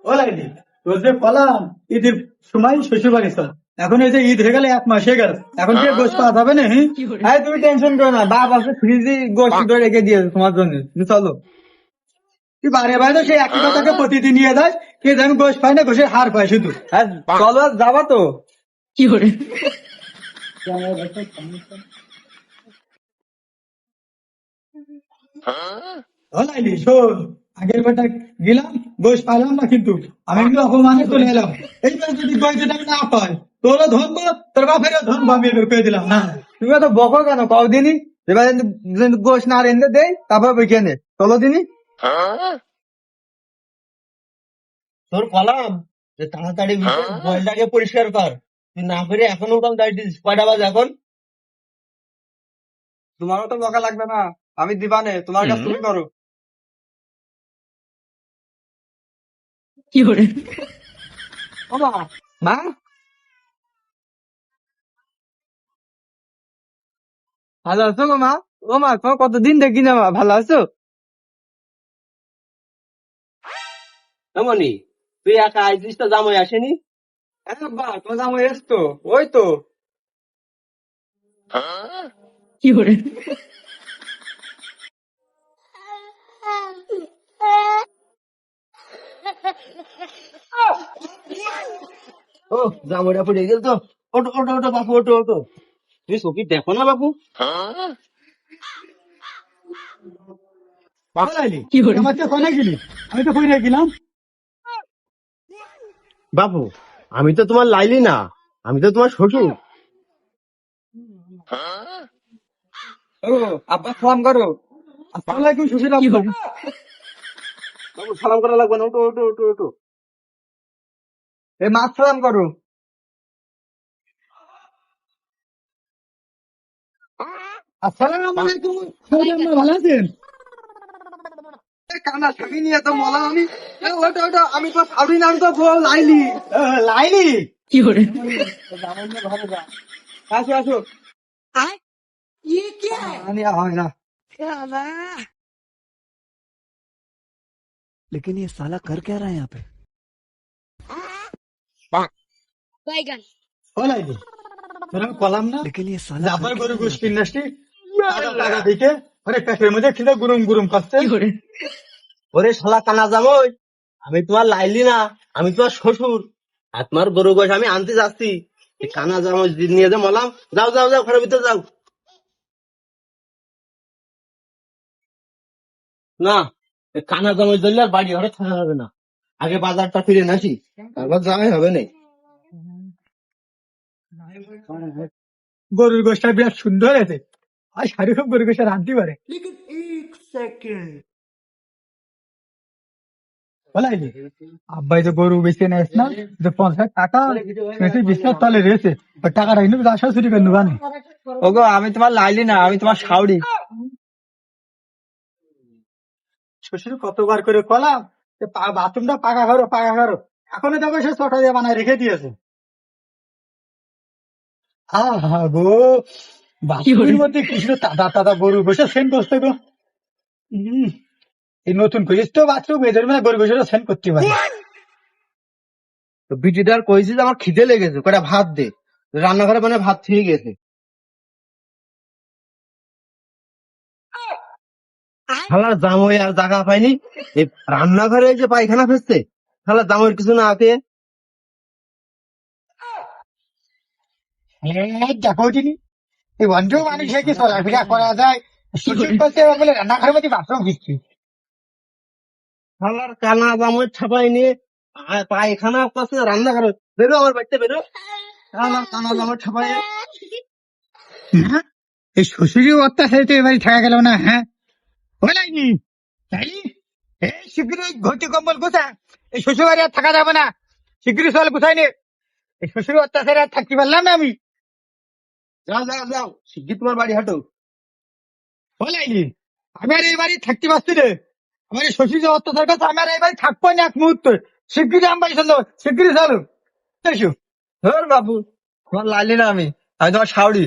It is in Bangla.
ও লাইনি তোর যে বললাম ঈদের সময় শ্বশুর বাড়ি চল, এখন এই যে ঈদ হয়ে গেলে 1 মাস হয়ে গেল, এখন কি গোশ পাওয়া যাবে না? আরে তুমি টেনশন করো না, বাপ আছে ফ্রিজে গোস্ত করে রেখে দিয়েছে তোমার জন্য। তুমি চলো। তুই বারে বারে তো সেই একই কথাকে প্রতিদিন নিয়ে যাস, কে আমি গোশ পাই না, গোশের হার পাই শুধু। হ্যাঁ চলো, যাবা তো? ও লাইনি শোন, আগের বেটা গেলাম, গোশ পাইলাম না, কিন্তু আমি কিন্তু অপমানে চলে এলাম। এইবার যদি গোশ যদি আমি না পাই, তোরও ধনবো, তোর বাপেরও ধনবো, আমি এবার পেয়ে দিলাম না। তুমি এত বকো কেন কদিনই? এবার গোস্ত না রেঁধে দেয় তারপর বিকেনে চলো দিনই। তোর কলাম যে তাড়াতাড়ি বলটাকে পরিষ্কার কর, তুই না করে এখনো কম দাঁড়িয়ে দিস। কয়টা বাজে এখন? তোমারও তো বকা লাগবে না, আমি দিবানে, তোমার কাজ তুমি করো। ও মা, মা ভালো আছো গো মা? ও মা, তোমার কতদিন দেখি না, মা ভালো আছো? এমনই তুই একা আইছিস তো জামাই আসেনি? হ্যাঁ বা, তোমার জামাই এসতো, ওই তো। ও জামাইটা পড়ে গেল তো। ওটো ওটো ওটো বাপু, ওটো ওটো। তুই চোখি দেখো না বাপু। ও লাইনি আমার তো কোনে গেলি? আমি তো কই গেলাম। বাপু আমি তো তোমার লাইলি না, আমি তো তোমার শ্বশুর। ও আব্বা সালাম করো। আসসালামু আলাইকুম শ্বশুর আব্বা। বাবু সালাম করা লাগবে না, ওটো ওটো ওটো ওটো। এ মা সালাম করো। আসসালামু আলাইকুম শ্বশুর আব্বা, ভালো আছেন? কানা স্বামী নিয়ে তো মলা আমি। ওটো ওটো, আমি তো সাউরি নাম তো বল লাইলি। লাইনি আসো আসো। আমি আর হয় না। लेकिन ये साला कर क्या रहा है यहाँ पे? बैगन ও লাইনি তোর আমি কলাম না, लेकिन ये साला জাপার कर গরু क्या গোশ रहा है কিনে আসছি, টাকা দিতে মানে পেটের মধ্যে খিদে গুরুম গুরুম খাচ্ছে। ওরে শালা কানা জামাই, আমি তোমার লাইলি না, আমি তোমার শ্বশুর। আর তোমার গরু গোশ আমি আনতে যাচ্ছি। এই কানা জামাই নিয়ে যে মলাম, যাও যাও যাও, ঘরের ভিতরে যাও। না, এই কানা জামাই ধরলে আর বাড়ি ঘরে থাকা হবে না। আগে বাজারটা ফিরে নাসি, তারপর যাওয়াই হবে না। গরুর গোশটা বিরাট সুন্দর আছে, আর শাড়ি খুব গরুর গোশটা রাঁধতে পারে। বলাইনি আব্বাই যে গরু বেঁচে নেস না, যে 50 টাকা বেশি বিছনার তলে রয়েছে, ওই টাকাটা কিন্তু আসা চুরি করে নেবানি। ওগো আমি তোমার লাইলি না, আমি তোমার সাউরি। শ্বশুর কতবার করে কলাম যে বাথরুমটা পাকা করো পাকা করো, এখনো দেখো সে ছোট দিয়ে বানায় রেখে দিয়েছে। আহা গো, বাথরুমের মধ্যে কৃষ্ণ তাদা তাদা গরু বসে সেন করতে গো। উম, এই নতুন করিস তো বাথরুম, এদের মানে গরু বসে সেন করতে পারে। তো বিটিটার কইছি যে আমার খিদে লেগেছে, কয়টা ভাত দে। রান্নাঘরে মানে ভাত থেকে গেছে। শালার জামাই আর জায়গা পাইনি, এই রান্নাঘরে যে পায়খানা ফেসছে। শালা জামাইয়ের কিছু না আছে। দেখো যিনি এই বন্ধু মানুষে কি চলাফেরা করা যায়, শ্বশুর করতে বলে রান্নাঘরের মধ্যে বাথরুম দিচ্ছি। শালার কানা জামাই ছাপাই নিয়ে পায়খানা করছে রান্নাঘরে। বেরো আমার বাড়িতে বেরো। শালার কানা জামাই ছাপাই। হ্যাঁ, এই শ্বশুরই অত্যাচারে তো এবারে থাকা গেল না। হ্যাঁ বলাইনি তাই, এই শীঘ্রই ঘটি কম্বল গোছা, এই শ্বশুর বাড়ি আর থাকা যাবে না, শীঘ্রই চল গুছাই নে, এই শ্বশুর অত্যাচারে আর থাকতে পারলাম না আমি। যাও যাও যাও, শিগগির তোমার বাড়ি হাঁটো। বলাইনি আমি আর এই বাড়ি থাকতে পারছি রে, আমার এই শ্বশুর যে অত্যাচার কাছে আমি আর এই বাড়ি থাকবো না এক মুহূর্তে। শীঘ্রই আমি বাড়ি চলো, শীঘ্রই চলো এসো। ধর বাবু, তোমার লাইলি না আমি, আমি তোমার সাউরি।